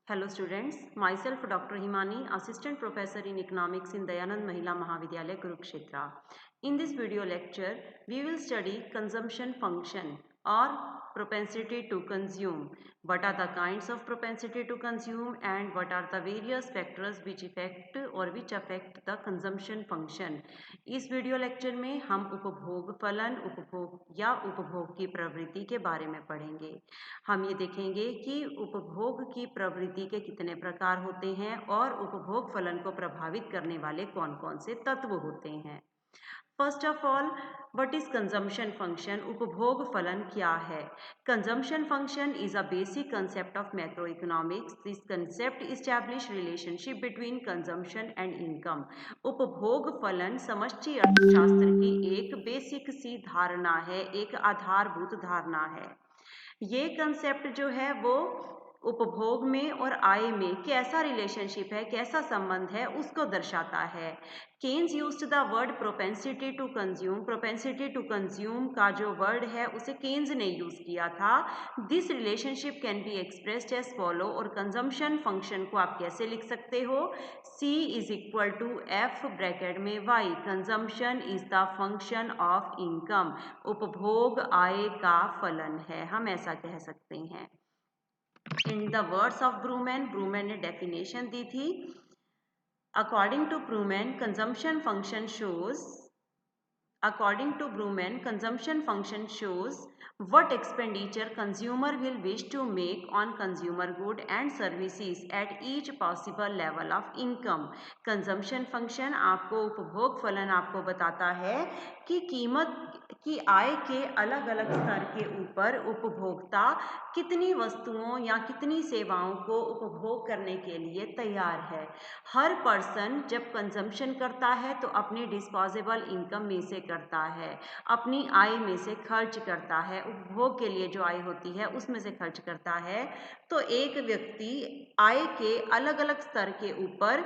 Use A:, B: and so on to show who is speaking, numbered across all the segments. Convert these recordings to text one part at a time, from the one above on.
A: Hello students, myself Dr. Himani, Assistant Professor in Economics in Dayanand Mahila Mahavidyalaya, Kurukshetra. In this video lecture, we will study consumption function or propensity to consume. What are the kinds of propensity to consume and what are the various factors which affect the consumption function. इस video lecture में हम उपभोग फलन, उपभोग की प्रवृत्ति के बारे में पढ़ेंगे। हम ये देखेंगे कि उपभोग की प्रवृत्ति के कितने प्रकार होते हैं और उपभोग फलन को प्रभावित करने वाले कौन-कौन से तत्व होते हैं। First of all, what is consumption function? उपभोग फलन क्या है? Consumption function is a basic concept of macro economics. This concept establish relationship between consumption and income. उपभोग फलन समष्टि अर्थशास्त्र की एक बेसिक सी धारणा है, एक आधारभूत धारणा है। ये कंसेप्ट जो है वो उपभोग में और आय में कैसा रिलेशनशिप है, कैसा संबंध है, उसको दर्शाता है। Keynes used the word propensity to consume. Propensity to consume का जो वर्ड है उसे केन्स ने यूज किया था. This relationship can be expressed as follow. और कंजम्पशन फंक्शन को आप कैसे लिख सकते हो? C is equal to F bracket में Y. Consumption is the function of income. उपभोग आय का फलन है, हम ऐसा कह सकते हैं। In the words of Brugman, Brugman ने डेफिनेशन दी थी। According to Brugman, consumption function shows According to Brugman, consumption function shows what expenditure consumer will wish to make on consumer good and services at each possible level of income. Consumption function आपको उपभोग फलन आपको बताता है कि कीमत की आय के अलग अलग स्तर के ऊपर उपभोक्ता कितनी वस्तुओं या कितनी सेवाओं को उपभोग करने के लिए तैयार है। हर पर्सन जब कंजम्पशन करता है तो अपनी डिस्पोजेबल इनकम में से करता है, अपनी आय में से खर्च करता है, उपभोग के लिए जो आय होती है उसमें से खर्च करता है। तो एक व्यक्ति आय के अलग अलग स्तर के ऊपर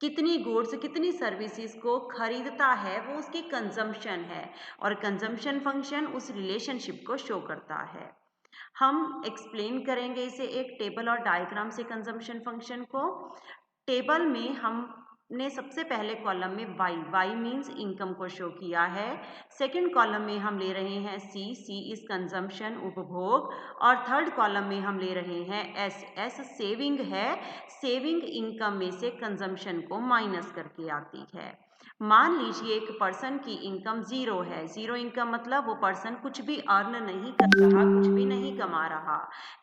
A: कितनी गुड्स, कितनी सर्विसेज को खरीदता है वो उसकी कंजम्पशन है, और कंजम्पशन फंक्शन उस रिलेशनशिप को शो करता है। हम एक्सप्लेन करेंगे इसे एक टेबल और डायग्राम से कंजम्पशन फंक्शन को। टेबल में हमने सबसे पहले कॉलम में y मीन्स इनकम को शो किया है। सेकंड कॉलम में हम ले रहे हैं C इज कंजम्पशन उपभोग, और थर्ड कॉलम में हम ले रहे हैं S सेविंग है। सेविंग इनकम में से कंजम्पशन को माइनस करके आती है। मान लीजिए एक पर्सन की इनकम जीरो है। जीरो इनकम मतलब वो पर्सन कुछ भी अर्न नहीं कर रहा, कुछ भी नहीं कमा रहा।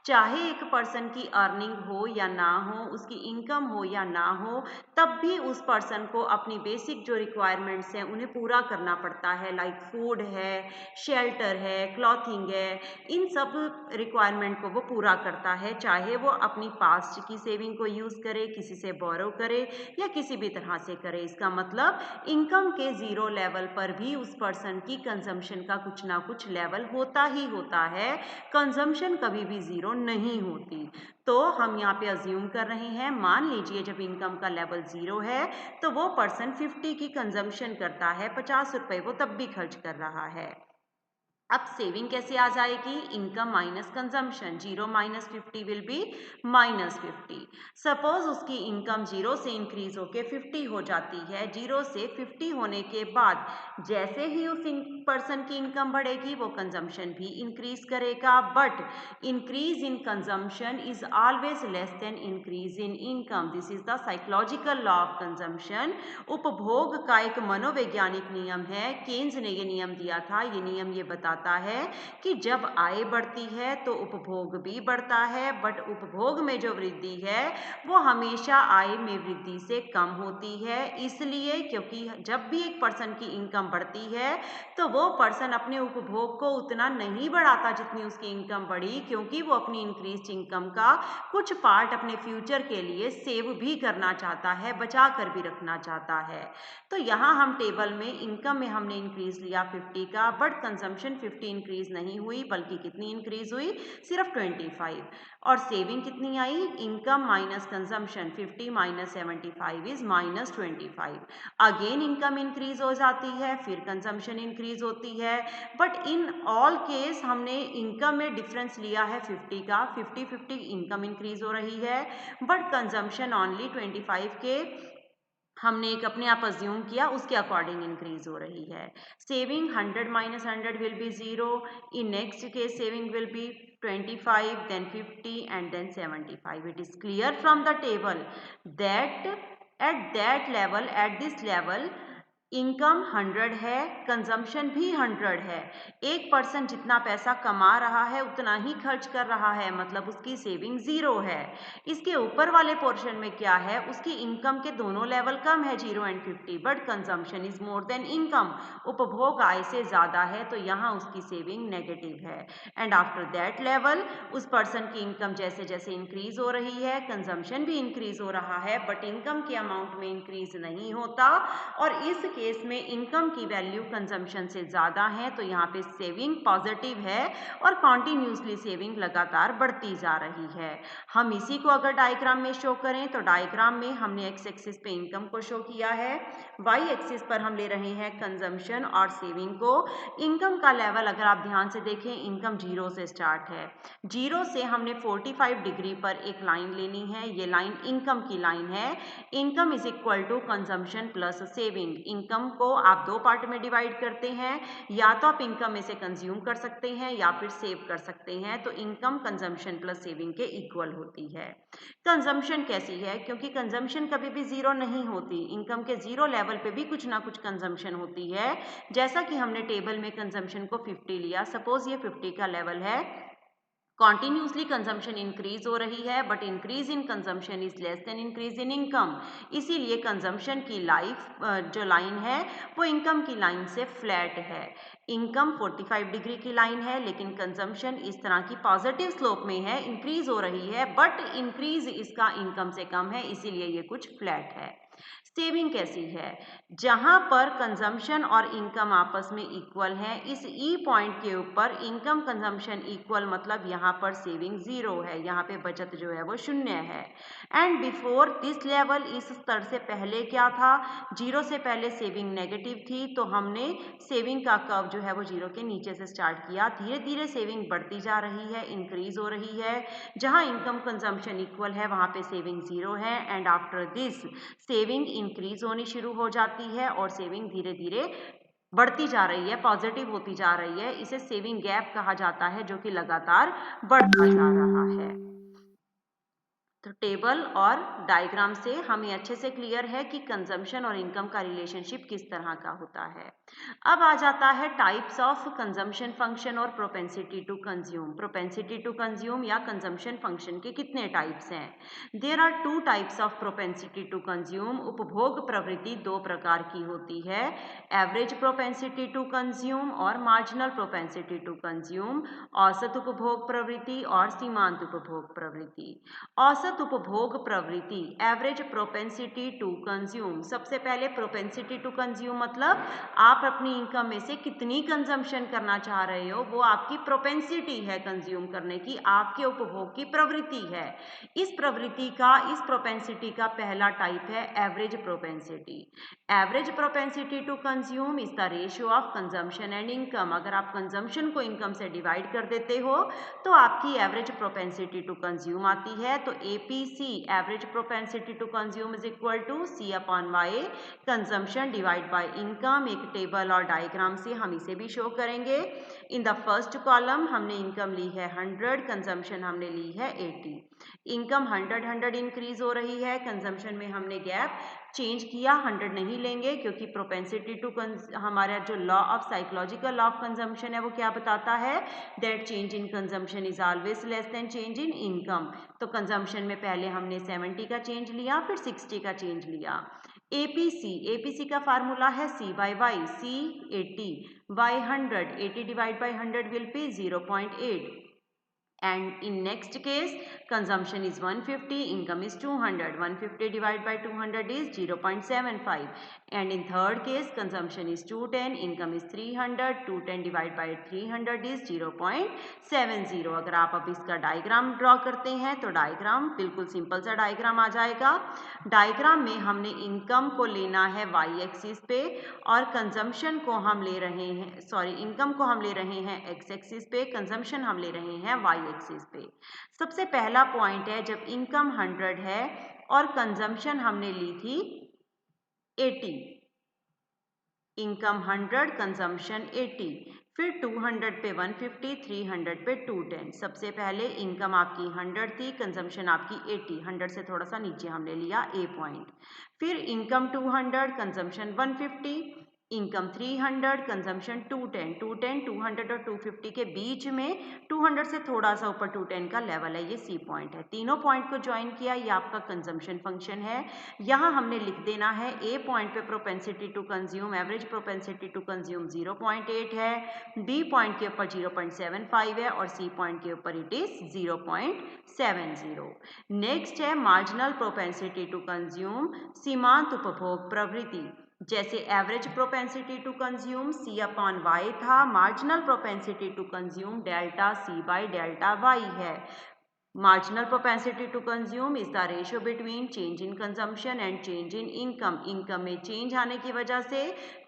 A: चाहे एक पर्सन की अर्निंग हो या ना हो, उसकी इनकम हो या ना हो, तब भी उस पर्सन को अपनी बेसिक जो रिक्वायरमेंट्स हैं उन्हें पूरा करना पड़ता है। लाइक फूड है, शेल्टर है, क्लॉथिंग है, इन सब रिक्वायरमेंट को वो पूरा करता है, चाहे वो अपनी पास्ट की सेविंग को यूज करे, किसी से बोरो करे या किसी भी तरह से करे। इसका मतलब इनकम के जीरो लेवल पर भी उस पर्सन की कंजम्पशन का कुछ ना कुछ लेवल होता ही होता है। कंजम्पशन कभी भी जीरो नहीं होती। तो हम यहाँ पे अज्यूम कर रहे हैं, मान लीजिए जब इनकम का लेवल जीरो है तो वो पर्सन 50 की कंजम्पशन करता है, 50 रुपए वो तब भी खर्च कर रहा है। अब सेविंग कैसे आ जाएगी? Income minus consumption, zero minus 50 will be minus 50। Suppose उसकी इनकम जीरो से इंक्रीज होके 50 हो जाती है। जीरो से 50 होने के बाद जैसे ही उस पर्सन की इनकम बढ़ेगी वो कंजम्पशन भी इंक्रीज करेगा, but increase in consumption is always less than increase in income. This is the psychological law of consumption. उपभोग का एक मनोवैज्ञानिक नियम है, केन्स ने ये नियम दिया था। ये नियम ये बताता है कि जब आय बढ़ती है तो उपभोग भी बढ़ता है, बट उपभोग में जो वृद्धि है वो हमेशा आय में वृद्धि से कम होती है। इसलिए क्योंकि जब भी एक पर्सन की इनकम बढ़ती है तो वो पर्सन अपने उपभोग को उतना नहीं बढ़ाता जितनी उसकी इनकम बढ़ी, क्योंकि वो अपनी इंक्रीज इनकम का कुछ पार्ट अपने फ्यूचर के लिए सेव भी करना चाहता है, बचा कर भी रखना चाहता है। तो यहाँ हम टेबल में इनकम में हमने इंक्रीज लिया 50 का, बट कंजम्पशन 50 इंक्रीज नहीं हुई, बल्कि कितनी इंक्रीज हुई, सिर्फ 25। और सेविंग कितनी आई, income minus consumption, 50 minus 75 is minus 25। Again income increase हो जाती है, फिर कंजम्पशन इंक्रीज होती है, बट इन ऑल केस हमने इनकम में डिफरेंस लिया है 50 का, 50-50 इनकम इंक्रीज हो रही है, बट कंजम्पशन ओनली 25 के हमने एक अपने आप अज्यूम किया, उसके अकॉर्डिंग इंक्रीज हो रही है। Saving 100 minus 100 will B 0, in next case saving will be 25, then 50 and then 75. It is clear from the table that at this level income 100 है, कंजम्पशन भी 100 है। एक पर्सन जितना पैसा कमा रहा है उतना ही खर्च कर रहा है, मतलब उसकी सेविंग 0 है। इसके ऊपर वाले पोर्शन में क्या है, उसकी इनकम के दोनों लेवल कम है, 0 and 50, but consumption is more than income, उपभोग आय से ज़्यादा है, तो यहाँ उसकी सेविंग नेगेटिव है। एंड आफ्टर दैट लेवल उस पर्सन की इनकम जैसे जैसे इंक्रीज हो रही है, कंजम्पशन भी इंक्रीज हो रहा है, बट इनकम के अमाउंट में इंक्रीज नहीं होता, और इस केस में इनकम की वैल्यू कंजम्पशन से ज़्यादा है, तो यहाँ पे सेविंग पॉजिटिव है और कॉन्टिन्यूसली सेविंग लगातार बढ़ती जा रही है। हम इसी को अगर डायग्राम में शो करें तो डायग्राम में हमने एक्स एक्सिस पे इनकम को शो किया है, वाई एक्सिस पर हम ले रहे हैं कंजम्पशन और सेविंग को। इनकम का लेवल अगर आप ध्यान से देखें, इनकम 0 से स्टार्ट है, 0 से हमने 45 डिग्री पर एक लाइन लेनी है, ये लाइन इनकम की लाइन है। Income is equal to consumption plus saving. Income को आप दो पार्ट में डिवाइड करते हैं, या तो आप इनकम में से कंज्यूम कर सकते हैं या फिर सेव कर सकते हैं, तो इनकम कंजम्पशन प्लस सेविंग के इक्वल होती है। कंजम्पशन कैसी है, क्योंकि कंजम्पशन कभी भी 0 नहीं होती, इनकम के 0 लेवल पे भी कुछ ना कुछ कंजम्पशन होती है। जैसा कि हमने टेबल में कंजम्पशन को 50 लिया, सपोज ये 50 का लेवल है, कॉन्टिन्यूसली कंजम्पशन इंक्रीज हो रही है, but increase in consumption is less than increase in income, इसीलिए कंजम्पशन की लाइफ जो लाइन है वो इनकम की लाइन से फ्लैट है। इनकम 45 डिग्री की लाइन है, लेकिन कंजम्पशन इस तरह की पॉजिटिव स्लोप में है, इंक्रीज हो रही है, बट इंक्रीज इसका इनकम से कम है, इसीलिए ये कुछ फ्लैट है। सेविंग कैसी है, जहां पर कंजम्पशन और इनकम आपस में इक्वल है, इस ई पॉइंट के ऊपर इनकम कंजम्पशन इक्वल, मतलब यहाँ पर सेविंग 0 है, यहाँ पे बचत जो है वो 0 है। एंड बिफोर दिस लेवल, इस स्तर से पहले क्या था, 0 से पहले सेविंग नेगेटिव थी, तो हमने सेविंग का कर्व जो है वो 0 के नीचे से स्टार्ट किया, धीरे धीरे सेविंग बढ़ती जा रही है, इंक्रीज हो रही है। जहाँ इनकम कंजम्पशन इक्वल है वहाँ पे सेविंग 0 है, and after this saving increase होनी शुरू हो जाती है और सेविंग धीरे धीरे बढ़ती जा रही है, पॉजिटिव होती जा रही है। इसे सेविंग गैप कहा जाता है, जो कि लगातार बढ़ता जा रहा है। तो टेबल और डायग्राम से हमें अच्छे से क्लियर है कि कंजम्पशन और इनकम का रिलेशनशिप किस तरह का होता है। अब आ जाता है टाइप्स ऑफ कंजम्पशन फंक्शन और propensity to consume. Propensity to consume या कंजम्पशन फंक्शन के कितने टाइप्स हैं? There are 2 types of propensity to consume. उपभोग प्रवृत्ति 2 प्रकार की होती है, एवरेज प्रोपेंसिटी टू कंज्यूम और मार्जिनल प्रोपेंसिटी टू कंज्यूम। औसत उपभोग प्रवृत्ति और सीमांत उपभोग प्रवृत्ति। औसत उपभोग प्रवृत्ति, एवरेज प्रोपेंसिटी टू कंज्यूम। सबसे पहले प्रोपेंसिटी टू कंज्यूम मतलब आप अपनी इनकम में से कितनी कंजम्पशन करना चाह रहे हो, वो आपकी प्रोपेंसिटी है कंज्यूम करने की, आपके उपभोग की प्रवृत्ति है। इस प्रवृत्ति का, इस प्रोपेंसिटी का पहला टाइप है average propensity. Average propensity to consume is the ratio of consumption and income. अगर आप कंजम्पशन को इनकम से डिवाइड कर देते हो तो आपकी एवरेज प्रोपेंसिटी टू कंज्यूम आती है। तो APC, average propensity to consume is equal to C upon Y, consumption divide by income. एक टेबल और डायग्राम से हम इसे भी शो करेंगे। इन द फर्स्ट कॉलम हमने इनकम ली है 100, कंजम्पशन हमने ली है 80। इनकम 100 इंक्रीज हो रही है, कंजम्पशन में हमने गैप चेंज किया, 100 नहीं लेंगे, क्योंकि प्रोपेंसिटी टू हमारा जो law of psychological law of consumption है वो क्या बताता है, that change in consumption is always less then change in income. तो कंजम्पशन में पहले हमने 70 का चेंज लिया, फिर 60 का चेंज लिया। एपीसी, एपीसी का फार्मूला है C by Y, C 80 by 100, 80 divide by 100 will be 0.8। And in next case, consumption is 150, income is 200. 150 divided by 200 is 0.75. And in third case, consumption is 210, income is 300. 210 divided by 300 is 0.70. अगर आप अब इसका diagram draw करते हैं तो diagram बिल्कुल simple सा diagram आ जाएगा। डायग्राम में हमने इनकम को लेना है वाई एक्सिस पे और कंजम्पशन को हम ले रहे हैं, इनकम को हम ले रहे हैं एक्स एक्सिस पे, कंजम्पशन हम ले रहे हैं वाई एक्सिस पे। सबसे पहला पॉइंट है जब इनकम 100 है और कंजम्पशन हमने ली थी 80, इनकम 100 कंजम्पशन 80, फिर 200 पे 150, 300 पे 210। सबसे पहले इनकम आपकी 100 थी, कंजम्पशन आपकी 80, 100 से थोड़ा सा नीचे हमने लिया ए पॉइंट। फिर इनकम 200, कंजम्पशन 150, इनकम 300, कंजम्पशन 210। 200 और 250 के बीच में 200 से थोड़ा सा ऊपर 210 का लेवल है, ये सी पॉइंट है। तीनों पॉइंट को ज्वाइन किया, ये आपका कंजम्पशन फंक्शन है। यहाँ हमने लिख देना है ए पॉइंट पे propensity to consume, average propensity to consume 0.8 है, बी पॉइंट के ऊपर 0.75 है और सी पॉइंट के ऊपर इट इज 0.70। नेक्स्ट है मार्जिनल प्रोपेंसिटी टू कंज्यूम, सीमांत उपभोग प्रवृत्ति। जैसे average propensity to consume C upon Y था, marginal propensity to consume delta C by delta Y है। Marginal propensity to consume is the ratio between change in consumption and change in income. Income में change आने की वजह से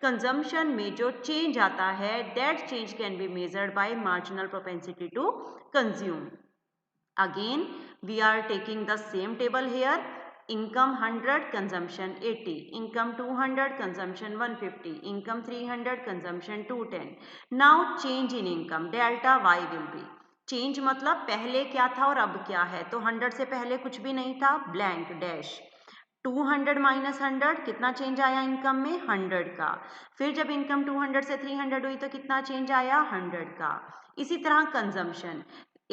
A: consumption में जो change आता है, that change can be measured by marginal propensity to consume. Again, we are taking the same table here. Income 100, consumption 80. Income 200, consumption 150. Income 300, consumption 210. Now change in income, delta y will be. Change मतलब पहले क्या था और अब क्या है, तो 100 से पहले कुछ भी नहीं था, ब्लैंक डैश। 200 माइनस 100 कितना चेंज आया इनकम में, 100 का। फिर जब इनकम 200 से 300 हुई तो कितना चेंज आया, 100 का। इसी तरह कंजम्पशन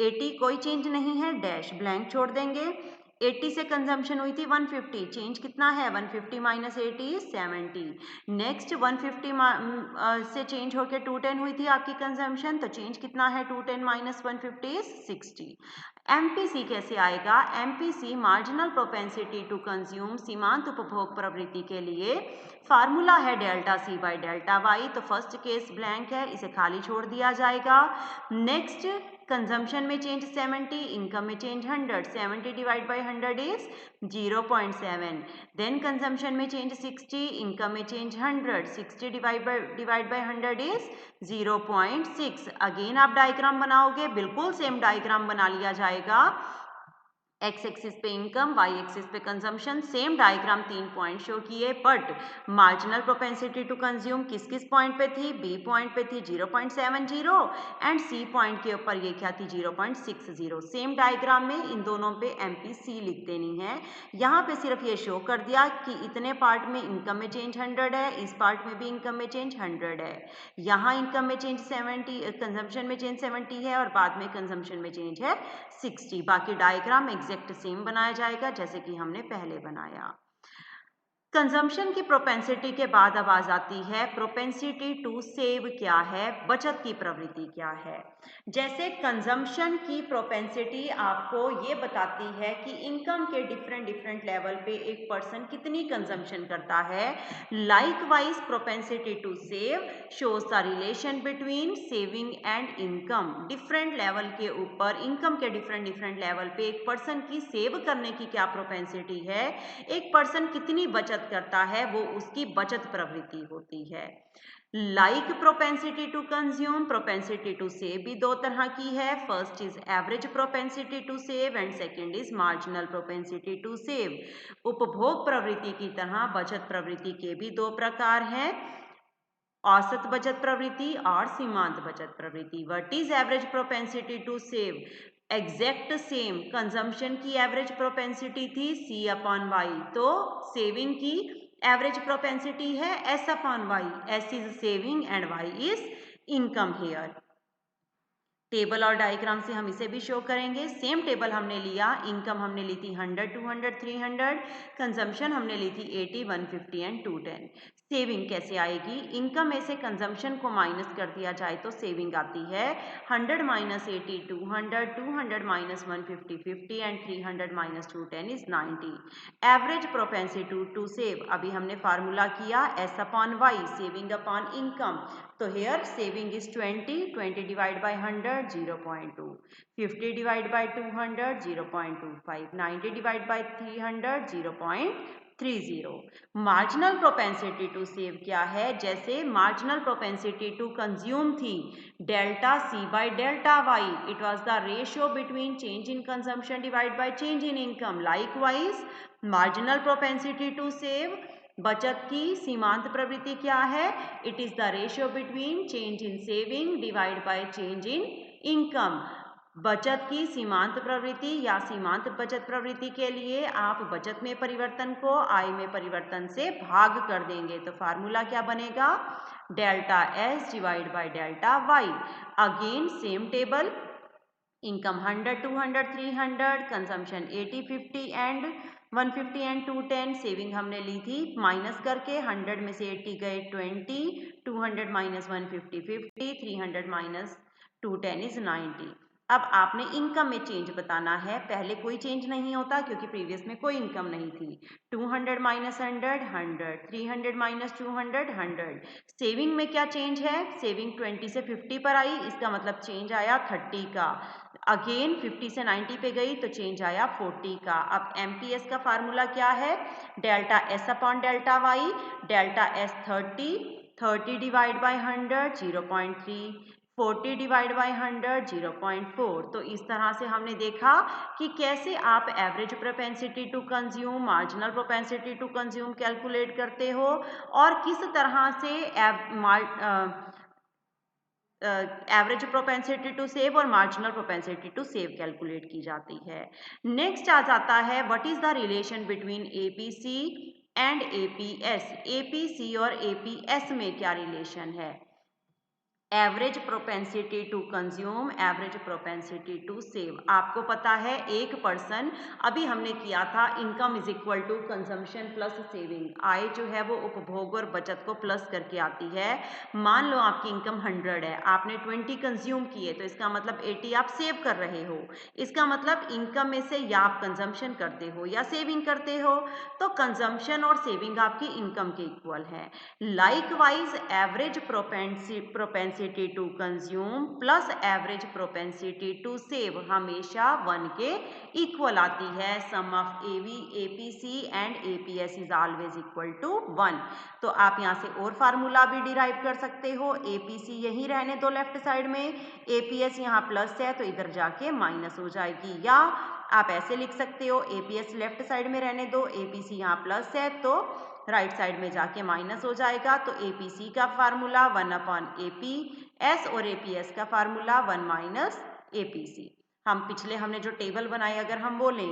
A: 80 कोई चेंज नहीं है, डैश ब्लैंक छोड़ देंगे। 80 से कंजम्पशन हुई थी 150, चेंज कितना है, 150 माइनस 80 70। नेक्स्ट 150 से चेंज होकर 210 हुई थी आपकी कंजम्पशन, तो चेंज कितना है, 210 माइनस 150 60। एमपीसी कैसे आएगा, MPC marginal propensity to consume, सीमांत उपभोग प्रवृत्ति के लिए फार्मूला है delta C by delta Y. तो फर्स्ट केस ब्लैंक है, इसे खाली छोड़ दिया जाएगा। नेक्स्ट कंजम्पशन में चेंज 70, इनकम में चेंज 100, 70 डिवाइड बाई 100 इज 0.7। देन कंजम्पशन में चेंज 60, इनकम में चेंज 100, 60 डिवाइड बाई 100 इज 0.6। अगेन आप डायग्राम बनाओगे, बिल्कुल सेम डायग्राम बना लिया जाएगा। एक्स एक्सिस पे इनकम, वाई एक्सिस पे consumption, same diagram 3 point show किए, but marginal propensity to consume किस किस पॉइंट पे थी, बी पॉइंट पे थी 0.70 एंड सी पॉइंट के ऊपर ये क्या थी, 0.60। सेम डायग्राम में इन दोनों पे एमपीसी लिख देनी है। यहाँ पे सिर्फ ये शो कर दिया कि इतने पार्ट में इनकम में चेंज 100 है, इस पार्ट में भी इनकम में चेंज 100 है। यहाँ इनकम में चेंज 70, कंजम्पशन में चेंज 70 है और बाद में कंजम्पशन में चेंज है 60। बाकी डायग्राम एग्जैक्ट सेम बनाया जाएगा जैसे कि हमने पहले बनाया। कंजम्पशन की प्रोपेंसिटी के बाद अब आ जाती है प्रोपेंसिटी टू सेव क्या है, बचत की प्रवृत्ति क्या है। जैसे कंजम्पशन की प्रोपेंसिटी आपको ये बताती है कि इनकम के डिफरेंट लेवल पे एक पर्सन कितनी कंजम्पशन करता है। Likewise propensity to save shows the relation between saving and income. Different level के ऊपर इनकम के डिफरेंट लेवल पे एक पर्सन की सेव करने की क्या प्रोपेंसिटी है, एक पर्सन कितनी बचत करता है, वो उसकी बचत प्रवृत्ति होती है। Like propensity to consume, propensity to save भी दो तरह की है। First is average propensity to save and second is marginal propensity to save. उपभोग प्रवृत्ति की तरह बचत प्रवृत्ति के भी दो प्रकार हैं, औसत बचत प्रवृत्ति और सीमांत बचत प्रवृत्ति। What is average propensity to save, exact same consumption की एवरेज प्रोपेंसिटी थी सी अपॉन वाई, तो सेविंग की एवरेज प्रोपेंसिटी है S upon Y, S is saving and Y is income here. Table और डायग्राम से हम इसे भी शो करेंगे। सेम टेबल हमने लिया, इनकम हमने ली थी 100, 200, 300, कंजम्पशन हमने ली थी 80, 150 एंड 210। सेविंग कैसे आएगी? इनकम में से कंजम्पशन को माइनस कर दिया जाए तो सेविंग आती है 100 minus 80 200, 200 minus 150 50 and 300 minus 210 is 90। Average propensity to save, अभी हमने फार्मूला किया S अपॉन Y, सेविंग अपॉन इनकम। तो here saving is 20 divide by 100 0.2, 50 divide by 200 0.25, 90 divide by 300 0.30। Marginal propensity to save क्या है? जैसे मार्जिनल प्रोपेंसिटी टू कंज्यूम थी delta C by delta Y, it was the ratio between change in consumption divide by change in income. Likewise marginal propensity to save, बचत की सीमांत प्रवृत्ति क्या है? It is the ratio between change in saving divide by change in income. बचत की सीमांत प्रवृत्ति या सीमांत बचत प्रवृत्ति के लिए आप बचत में परिवर्तन को आय में परिवर्तन से भाग कर देंगे। तो फार्मूला क्या बनेगा? Delta S divide by delta Y। Again same table, income 100 200 300, consumption 80 50 and 150 and 210, saving हमने ली थी माइनस करके, 100 में से 80 गए 20, 200 माइनस 150 50, 300 माइनस 210 इज 90। अब आपने इनकम में चेंज बताना है। पहले कोई चेंज नहीं होता क्योंकि प्रीवियस में कोई इनकम नहीं थी। 200 माइनस 100 100, 300 माइनस 200 100। सेविंग में क्या चेंज है? सेविंग 20 से 50 पर आई, इसका मतलब चेंज आया 30 का। अगेन 50 से 90 पे गई तो चेंज आया 40 का। अब MPS का फार्मूला क्या है? Delta S upon delta Y. Delta S 30 divide by 100 0.3, 40 divide by 100 0.4। तो इस तरह से हमने देखा कि कैसे आप average propensity to consume, marginal propensity to consume calculate करते हो और किस तरह से एवरेज प्रोपेंसिटी टू सेव और marginal propensity to save calculate की जाती है। नेक्स्ट आ जाता है what is the relation between APC and APS। APC और APS में क्या रिलेशन है? Average propensity to consume, average propensity to save. आपको पता है एक पर्सन, अभी हमने किया था income is equal to consumption plus saving. आय जो है वो उपभोग और बचत को प्लस करके आती है। मान लो आपकी इनकम 100 है, आपने 20 कंज्यूम किए तो इसका मतलब 80 आप सेव कर रहे हो। इसका मतलब इनकम में से या आप कंजम्पशन करते हो या सेविंग करते हो। तो कंजम्पशन और सेविंग आपकी इनकम के इक्वल है। Likewise average propensity to consume plus average propensity to save हमेशा 1 के इक्वल आती है। Sum of APC and APS is always equal to 1। तो आप यहाँ से और फार्मूला भी डिराइव कर सकते हो। APC यही रहने दो लेफ्ट साइड में, APS यहाँ प्लस है तो इधर जाके माइनस हो जाएगी। या आप ऐसे लिख सकते हो APS लेफ्ट साइड में रहने दो, APC यहाँ प्लस है तो राइट साइड में जाके माइनस हो जाएगा। तो APC का फार्मूला 1 अपॉन APS और APS का फार्मूला 1 माइनस APC। हम पिछले हमने जो टेबल बनाई अगर हम बोलें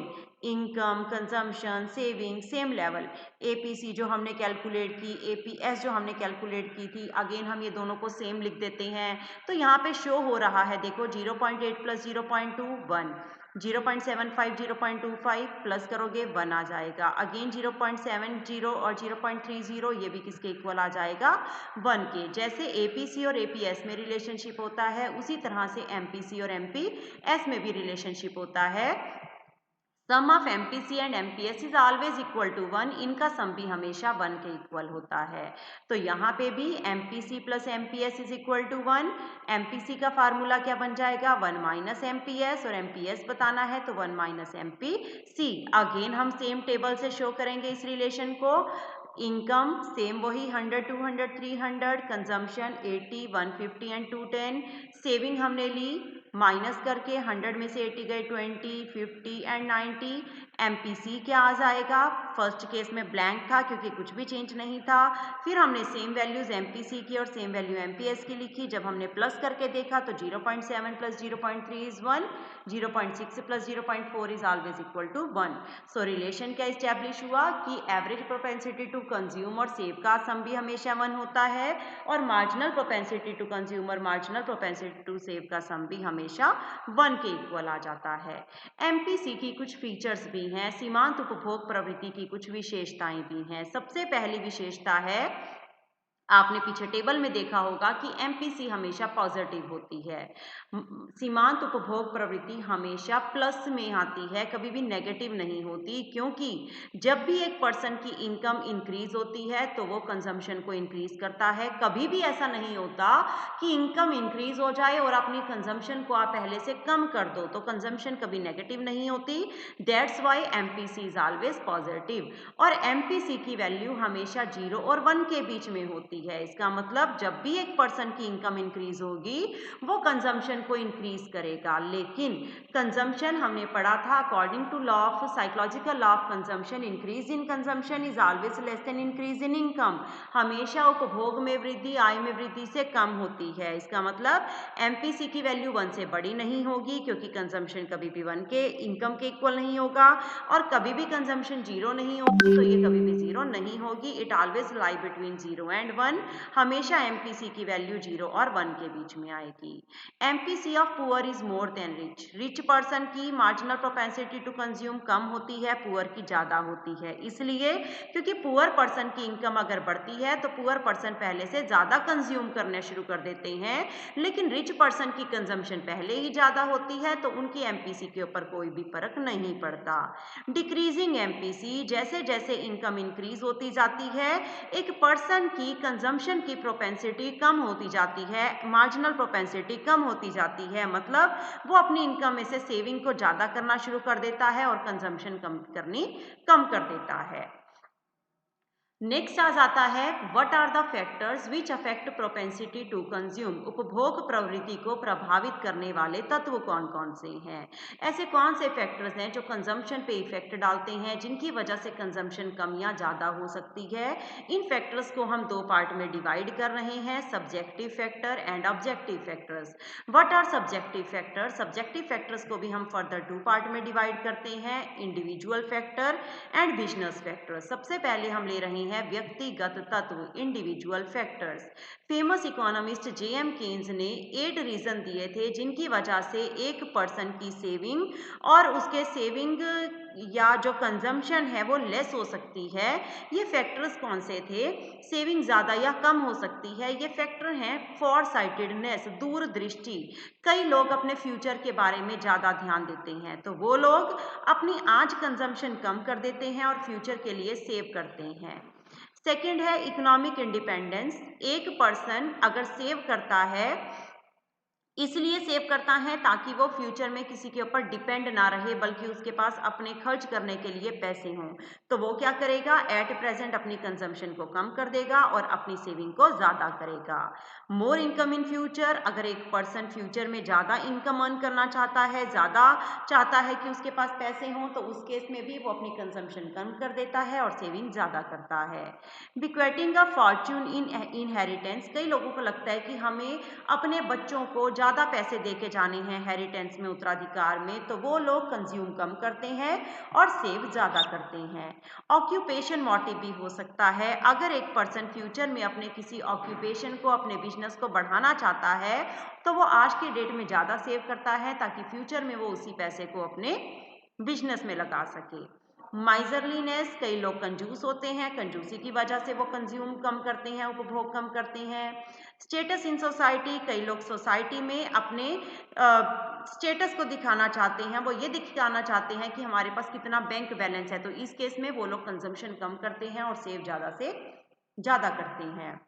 A: income, consumption, saving same level, APC जो हमने कैलकुलेट की, APS जो हमने कैलकुलेट की थी, अगेन हम ये दोनों को सेम लिख देते हैं। तो यहाँ पे शो हो रहा है, देखो 0.8 प्लस 0.2 1, 0.75 0.25 प्लस करोगे 1 आ जाएगा। अगेन 0.70 और 0.30 ये भी किसके इक्वल आ जाएगा? 1 के। जैसे APC और APS में रिलेशनशिप होता है उसी तरह से MPC और MPS में भी रिलेशनशिप होता है। Sum of MPC and MPS is always equal to 1। इनका सम भी हमेशा 1 के इक्वल होता है। तो यहाँ पे भी MPC plus MPS is equal to 1। MPC का फार्मूला क्या बन जाएगा? 1 माइनस MPS और MPS बताना है तो 1 माइनस MPC। अगेन हम सेम टेबल से शो करेंगे इस रिलेशन को। इनकम सेम वही 100 200 300, कंजम्पशन 80 150 एंड 210, सेविंग हमने ली माइनस करके, 100 में से 80 गए 20 50 एंड 90। MPC क्या आ जाएगा? फर्स्ट केस में ब्लैंक था क्योंकि कुछ भी चेंज नहीं था। फिर हमने सेम वैल्यूज MPC की और सेम वैल्यू MPS की लिखी। जब हमने प्लस करके देखा तो 0.7 plus 0.3 is 1, 0.6 plus 0.4 is always equal to 1। So relation क्या इस्टेब्लिश हुआ कि एवरेज प्रोपेंसिटी टू कंज्यूम और सेव का सम भी हमेशा 1 होता है और मार्जिनल प्रोपेंसिटी टू कंज्यूम और मार्जिनल प्रोपेंसिटी टू सेव का सम भी हमेशा 1 के इक्वल आ जाता है। MPC की कुछ फीचर्स भी हैं, सीमांत उपभोग प्रवृत्ति की कुछ विशेषताएं भी हैं। सबसे पहली विशेषता है आपने पीछे टेबल में देखा होगा कि एमपीसी हमेशा पॉजिटिव होती है। सीमांत उपभोग प्रवृत्ति हमेशा प्लस में आती है, कभी भी नेगेटिव नहीं होती, क्योंकि जब भी एक पर्सन की इनकम इंक्रीज होती है तो वो कंजम्पशन को इंक्रीज करता है। कभी भी ऐसा नहीं होता कि इनकम इंक्रीज हो जाए और अपनी कंजम्पशन को आप पहले से कम कर दो, तो कंजम्पशन कभी नेगेटिव नहीं होती। That's why MPC is always positive. और एमपीसी की वैल्यू हमेशा 0 और 1 के बीच में होती है। इसका मतलब जब भी एक पर्सन की इनकम इंक्रीज होगी वो कंजम्पशन को इंक्रीज करेगा। लेकिन कंजम्पशन हमने पढ़ा था according to law of psychological law of consumption, increase in consumption is always less than increase in income. हमेशा उपभोग में वृद्धि आय में वृद्धि से कम होती है। इसका मतलब एमपीसी की वैल्यू 1 से बड़ी नहीं होगी, क्योंकि कंजम्पशन कभी भी 1 के इनकम के इक्वल नहीं होगा, और कभी भी कंजम्पशन 0 नहीं होगी, तो ये कभी भी 0 नहीं होगी। It always lie between 0 and 1। हमेशा एमपीसी की वैल्यू 0 और 1 के बीच में आएगी। MPC of poor is more than rich. Rich person की मार्जिनल प्रोपेंसिटी टू कंज्यूम कम होती है, पुअर की ज्यादा होती है। इसलिए क्योंकि पुअर पर्सन की इनकम अगर बढ़ती है तो पुअर पर्सन पहले से ज्यादा कंज्यूम करना शुरू कर देते हैं, लेकिन रिच पर्सन की कंजम्पशन पहले ही ज्यादा होती है तो उनकी एमपीसी के ऊपर कोई भी फर्क नहीं पड़ता। डिक्रीजिंग एमपीसी, जैसे जैसे इनकम इंक्रीज होती जाती है एक पर्सन की कंजम्पशन की प्रोपेंसिटी कम होती जाती है, मार्जिनल प्रोपेंसिटी कम होती जाती है। मतलब वो अपनी इनकम में से सेविंग को ज्यादा करना शुरू कर देता है और कंजम्पशन कम कर देता है। नेक्स्ट आ जाता है what are the factors which affect propensity to consume. उपभोग प्रवृत्ति को प्रभावित करने वाले तत्व कौन कौन से हैं। ऐसे कौन से फैक्टर्स हैं जो कंजम्पशन पे इफेक्ट डालते हैं, जिनकी वजह से कंजम्पशन कम या ज़्यादा हो सकती है। इन फैक्टर्स को हम दो पार्ट में डिवाइड कर रहे हैं, subjective factor and objective factors. What are subjective factors. Subjective factors को भी हम फर्दर 2 पार्ट में डिवाइड करते हैं, individual factor and business factor. सबसे पहले हम ले रहे हैं व्यक्तिगत तत्व, individual factors. Famous economist JM Keynes ने 8 रीजन दिए थे जिनकी वजह से एक पर्सन की सेविंग और उसके सेविंग या जो कंजम्पशन है वो लेस हो सकती है। ये फैक्टर्स कौन से थे। सेविंग ज्यादा या कम हो सकती है। ये फैक्टर हैं फॉर साइटेडनेस, दूरदृष्टि। कई लोग अपने फ्यूचर के बारे में ज्यादा ध्यान देते हैं, तो वो लोग अपनी आज कंजम्पशन कम कर देते हैं और फ्यूचर के लिए सेव करते हैं। सेकंड है इकोनॉमिक इंडिपेंडेंस। एक पर्सन अगर सेव करता है, इसलिए सेव करता है ताकि वो फ्यूचर में किसी के ऊपर डिपेंड ना रहे, बल्कि उसके पास अपने खर्च करने के लिए पैसे हों, तो वो क्या करेगा, एट प्रेजेंट अपनी कंजम्पशन को कम कर देगा और अपनी सेविंग को ज्यादा करेगा। More income in future. अगर एक पर्सन फ्यूचर में ज्यादा इनकम अर्न करना चाहता है, ज्यादा चाहता है कि उसके पास पैसे हों, तो उस केस में भी वो अपनी कंजम्पशन कम कर देता है और सेविंग ज्यादा करता है। बिक्वेटिंग अ फॉर्च्यून इन इनहेरिटेंस। कई लोगों को लगता है कि हमें अपने बच्चों को ज्यादा पैसे देके जाने हैं हेरिटेंस में, उत्तराधिकार में, तो वो लोग कंज्यूम कम करते हैं और सेव ज्यादा करते हैं। ऑक्यूपेशन मोटिव भी हो सकता है। अगर एक पर्सन फ्यूचर में अपने किसी ऑक्यूपेशन को, अपने बिजनेस को बढ़ाना चाहता है, तो वो आज के डेट में ज्यादा सेव करता है ताकि फ्यूचर में वो उसी पैसे को अपने बिजनेस में लगा सके। माइजरलीनेस। कई लोग कंजूस होते हैं, कंजूसी की वजह से वो कंज्यूम कम करते हैं, उपभोग कम करते हैं। Status in society. कई लोग सोसाइटी में अपने स्टेटस को दिखाना चाहते हैं, वो ये दिखाना चाहते हैं कि हमारे पास कितना बैंक बैलेंस है, तो इस केस में वो लोग कंजम्पशन कम करते हैं और सेव ज़्यादा से ज़्यादा करते हैं।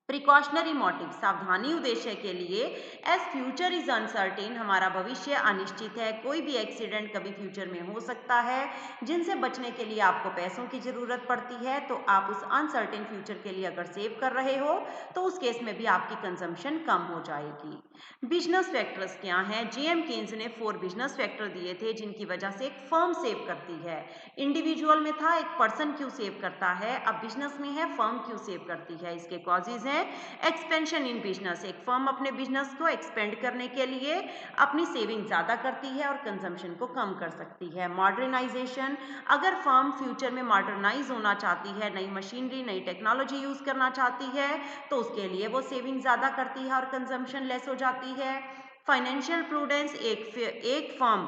A: प्रिकॉशनरी मोटिव, सावधानी उद्देश्य के लिए। एज फ्यूचर इज अनसर्टेन, हमारा भविष्य अनिश्चित है, कोई भी एक्सीडेंट कभी फ्यूचर में हो सकता है, जिनसे बचने के लिए आपको पैसों की जरूरत पड़ती है, तो आप उस अनसर्टेन फ्यूचर के लिए अगर सेव कर रहे हो तो उस केस में भी आपकी कंजम्पशन कम हो जाएगी। बिजनेस फैक्टर्स क्या हैं। जेएम केन्स ने 4 बिजनेस फैक्टर दिए थे जिनकी वजह से एक फर्म सेव करती है। इंडिविजुअल में था एक पर्सन क्यों सेव करता है, अब बिजनेस में है फर्म क्यों सेव करती है। इसके कॉजेज हैं एक्सपेंशन इन बिजनेस। एक फर्म अपने बिजनेस को एक्सपेंड करने के लिए अपनी सेविंग ज्यादा करती है और कंजम्पशन को कम कर सकती है। मॉडर्नाइजेशन। अगर फर्म फ्यूचर में मॉडर्नाइज होना चाहती है, नई मशीनरी, नई टेक्नोलॉजी यूज करना चाहती है, तो उसके लिए वो सेविंग ज्यादा करती है और कंजम्पशन लेस हो जाती है। Financial prudence. एक फर्म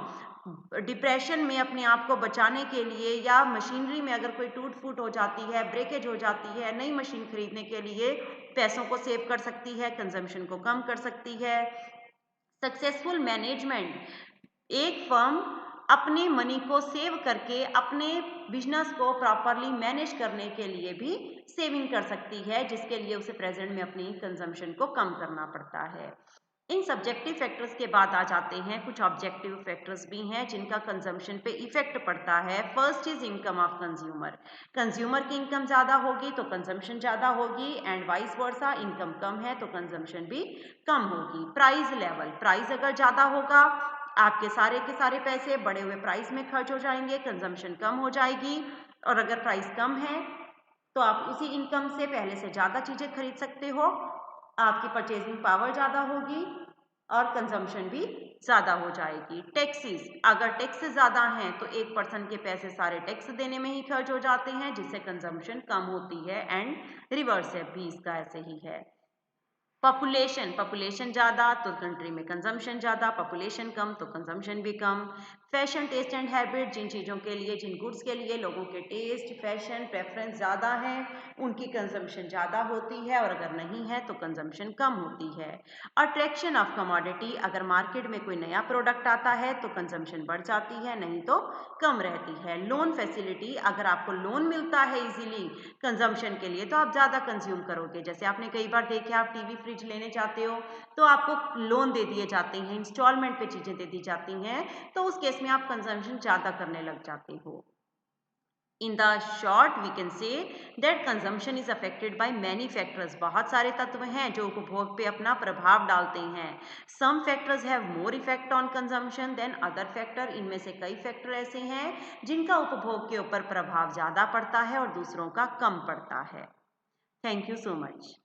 A: डिप्रेशन में अपने आप को बचाने के लिए, या मशीनरी में अगर कोई टूट फूट हो जाती है, ब्रेकेज हो जाती है, नई मशीन खरीदने के लिए पैसों को सेव कर सकती है, कंजम्पशन को कम कर सकती है। सक्सेसफुल मैनेजमेंट, एक फर्म अपने मनी को सेव करके अपने बिजनेस को प्रॉपरली मैनेज करने के लिए भी सेविंग कर सकती है, जिसके लिए उसे प्रेजेंट में अपनी कंजम्पशन को कम करना पड़ता है। इन सब्जेक्टिव फैक्टर्स के बाद आ जाते हैं कुछ ऑब्जेक्टिव फैक्टर्स भी हैं जिनका कंजम्पशन पे इफेक्ट पड़ता है। First is income of consumer, consumer की इनकम ज़्यादा होगी तो कंजम्पशन ज़्यादा होगी, एंड वाइस वर्सा, इनकम कम है तो कंजम्पशन भी कम होगी। प्राइस लेवल, प्राइस अगर ज़्यादा होगा आपके के सारे पैसे बढ़े हुए प्राइस में खर्च हो जाएंगे, कंजम्पशन कम हो जाएगी। और अगर प्राइस कम है तो आप उसी इनकम से पहले से ज़्यादा चीज़ें खरीद सकते हो, आपकी परचेजिंग पावर ज़्यादा होगी और कंजम्पशन भी ज़्यादा हो जाएगी। टैक्सेस, अगर टैक्स ज़्यादा हैं तो एक पर्सन के पैसे सारे टैक्स देने में ही खर्च हो जाते हैं, जिससे कंजम्पशन कम होती है, एंड रिवर्स भी इसका ऐसे ही है। पॉपुलेशन, पॉपुलेशन ज़्यादा तो कंट्री में कंजम्पशन ज़्यादा, पॉपुलेशन कम तो कंजम्पशन भी कम। फैशन, टेस्ट एंड हैबिट, जिन चीज़ों के लिए, जिन गुड्स के लिए लोगों के टेस्ट, फैशन, प्रेफरेंस ज़्यादा है उनकी कंजम्पशन ज़्यादा होती है, और अगर नहीं है तो कंजम्पशन कम होती है। अट्रैक्शन ऑफ कमोडिटी, अगर मार्केट में कोई नया प्रोडक्ट आता है तो कंजम्पशन बढ़ जाती है, नहीं तो कम रहती है। लोन फैसिलिटी, अगर आपको लोन मिलता है इजीली कंजम्पशन के लिए तो आप ज़्यादा कंज्यूम करोगे। जैसे आपने कई बार देखे, आप टीवी फ्रिज लेने चाहते हो तो आपको लोन दे दिए जाते हैं, इंस्टॉलमेंट पे चीज़ें दे दी जाती हैं, तो उस केस में आप कंजम्पशन ज़्यादा करने लग जाते हो। In the short, we can say that consumption is affected by many factors. बहुत सारे तत्व हैं जो उपभोग पे अपना प्रभाव डालते हैं। Some factors have more effect on consumption than other factor. इनमें से कई फैक्टर ऐसे हैं जिनका उपभोग के ऊपर प्रभाव ज़्यादा पड़ता है और दूसरों का कम पड़ता है। Thank you so much.